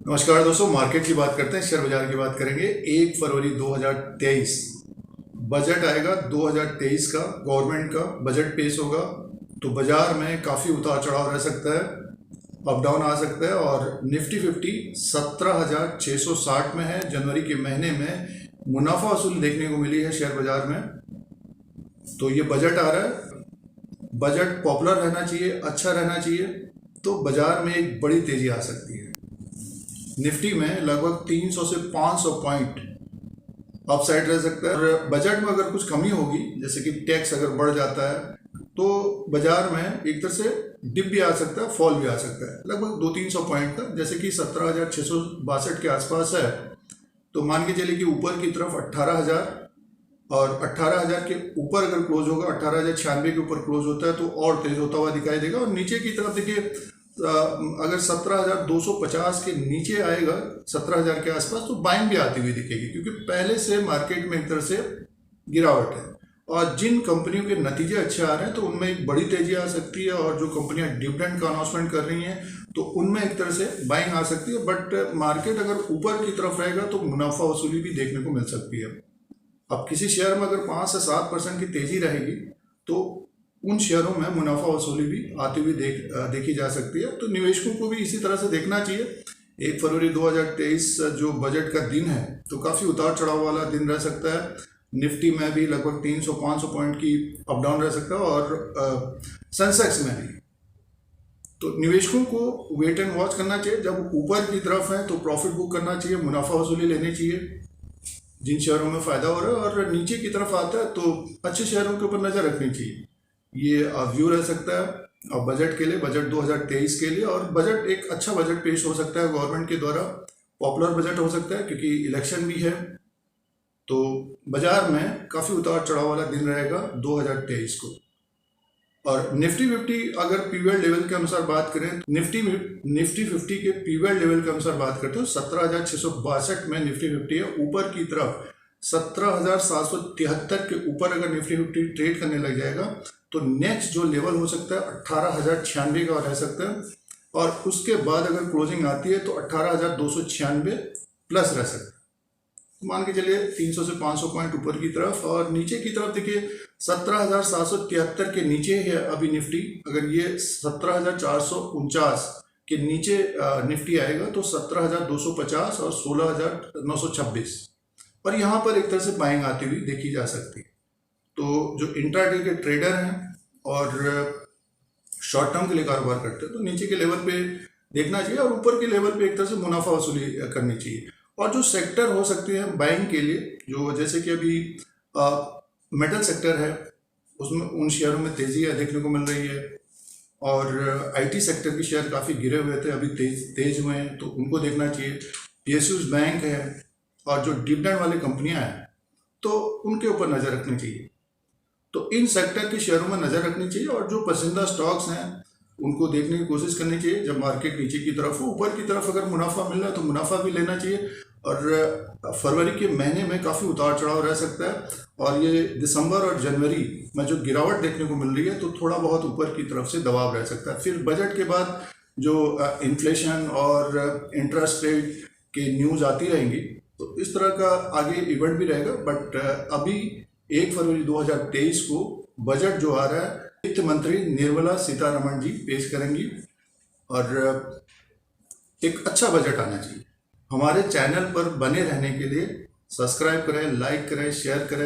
नमस्कार दोस्तों, मार्केट की बात करते हैं, शेयर बाजार की बात करेंगे। 1 फरवरी 2023 बजट आएगा 2023 का, गवर्नमेंट का बजट पेश होगा। तो बाजार में काफ़ी उतार चढ़ाव रह सकता है, अप डाउन आ सकता है। और निफ्टी 50 17,660 में है। जनवरी के महीने में मुनाफा वसूली देखने को मिली है शेयर बाजार में। तो ये बजट आ रहा है, बजट पॉपुलर रहना चाहिए, अच्छा रहना चाहिए, तो बाजार में एक बड़ी तेजी आ सकती है। निफ्टी में लगभग 300 से 500 पॉइंट अपसाइड रह सकता है। और बजट में अगर कुछ कमी होगी, जैसे कि टैक्स अगर बढ़ जाता है, तो बाजार में एक तरह से डिप भी आ सकता है, फॉल भी आ सकता है, लगभग 200-300 पॉइंट का। जैसे कि 17,662 के आसपास है, तो मान के चलिए कि ऊपर की तरफ 18,000, और 18,000 के ऊपर अगर क्लोज होगा, 18,096 के ऊपर क्लोज होता है तो और तेज होता हुआ दिखाई देगा। और नीचे की तरफ देखिए, अगर 17,250 के नीचे आएगा, 17,000 के आसपास, तो बाइंग भी आती हुई दिखेगी, क्योंकि पहले से मार्केट में एक तरह से गिरावट है। और जिन कंपनियों के नतीजे अच्छे आ रहे हैं तो उनमें एक बड़ी तेजी आ सकती है, और जो कंपनियां डिविडेंड का अनाउंसमेंट कर रही हैं तो उनमें एक तरह से बाइंग आ सकती है। बट मार्केट अगर ऊपर की तरफ रहेगा तो मुनाफा वसूली भी देखने को मिल सकती है। अब किसी शेयर में अगर 5 से 7% की तेजी रहेगी तो उन शेयरों में मुनाफा वसूली भी आती हुई देखी जा सकती है। तो निवेशकों को भी इसी तरह से देखना चाहिए। 1 फरवरी 2023 जो बजट का दिन है, तो काफ़ी उतार चढ़ाव वाला दिन रह सकता है। निफ्टी में भी लगभग 300-500 पॉइंट की अप डाउन रह सकता है, और सेंसेक्स में भी। तो निवेशकों को वेट एंड वॉच करना चाहिए। जब ऊपर की तरफ है तो प्रॉफिट बुक करना चाहिए, मुनाफा वसूली लेनी चाहिए जिन शेयरों में फ़ायदा हो रहा है। और नीचे की तरफ आता है तो अच्छे शेयरों के ऊपर नज़र रखनी चाहिए। ये व्यू रह सकता है और बजट के लिए, बजट 2023 के लिए। और बजट एक अच्छा बजट पेश हो सकता है गवर्नमेंट के द्वारा, पॉपुलर बजट हो सकता है, क्योंकि इलेक्शन भी है। तो बाजार में काफ़ी उतार चढ़ाव वाला दिन रहेगा 2023 को। और निफ्टी 50 अगर पीवीआर लेवल के अनुसार बात करें, निफ्टी 50 के पीवीआर लेवल के अनुसार बात करते हो, 17,662 में निफ्टी 50 है। ऊपर की तरफ 17,773 के ऊपर अगर निफ्टी 50 ट्रेड करने लग जाएगा तो नेक्स्ट जो लेवल हो सकता है 18,096 का रह सकता है। और उसके बाद अगर क्लोजिंग आती है तो 18,296 प्लस रह सकता है। मान के चलिए 300 से 500 पॉइंट ऊपर की तरफ। और नीचे की तरफ देखिए 17,773 के नीचे है अभी निफ्टी। अगर ये 17,449 के नीचे निफ्टी आएगा तो 17,250 और 16,926, और यहाँ पर एक तरह से बाइंग आती हुई देखी जा सकती है। तो जो इंट्राडे के ट्रेडर हैं और शॉर्ट टर्म के लिए कारोबार करते हैं, तो नीचे के लेवल पे देखना चाहिए, और ऊपर के लेवल पे एक तरह से मुनाफा वसूली करनी चाहिए। और जो सेक्टर हो सकते हैं बाइंग के लिए, जो जैसे कि अभी मेटल सेक्टर है, उसमें उन शेयरों में तेजी देखने को मिल रही है। और आईटी सेक्टर के शेयर काफ़ी गिरे हुए थे, अभी तेज हुए हैं, तो उनको देखना चाहिए। पीएसयूज बैंक है, और जो डिविडेंड वाली कंपनियां हैं तो उनके ऊपर नज़र रखनी चाहिए। तो इन सेक्टर के शेयरों में नज़र रखनी चाहिए, और जो पसंदीदा स्टॉक्स हैं उनको देखने की कोशिश करनी चाहिए। जब मार्केट नीचे की तरफ हो, ऊपर की तरफ अगर मुनाफा मिल रहा है तो मुनाफा भी लेना चाहिए। और फरवरी के महीने में काफ़ी उतार चढ़ाव रह सकता है, और ये दिसंबर और जनवरी में जो गिरावट देखने को मिल रही है तो थोड़ा बहुत ऊपर की तरफ से दबाव रह सकता है। फिर बजट के बाद जो इन्फ्लेशन और इंटरेस्ट रेट के न्यूज़ आती रहेंगी, तो इस तरह का आगे इवेंट भी रहेगा। बट अभी 1 फरवरी 2023 को बजट जो आ रहा है, वित्त मंत्री निर्मला सीतारमण जी पेश करेंगी, और एक अच्छा बजट आना चाहिए। हमारे चैनल पर बने रहने के लिए सब्सक्राइब करें, लाइक करें, शेयर करें।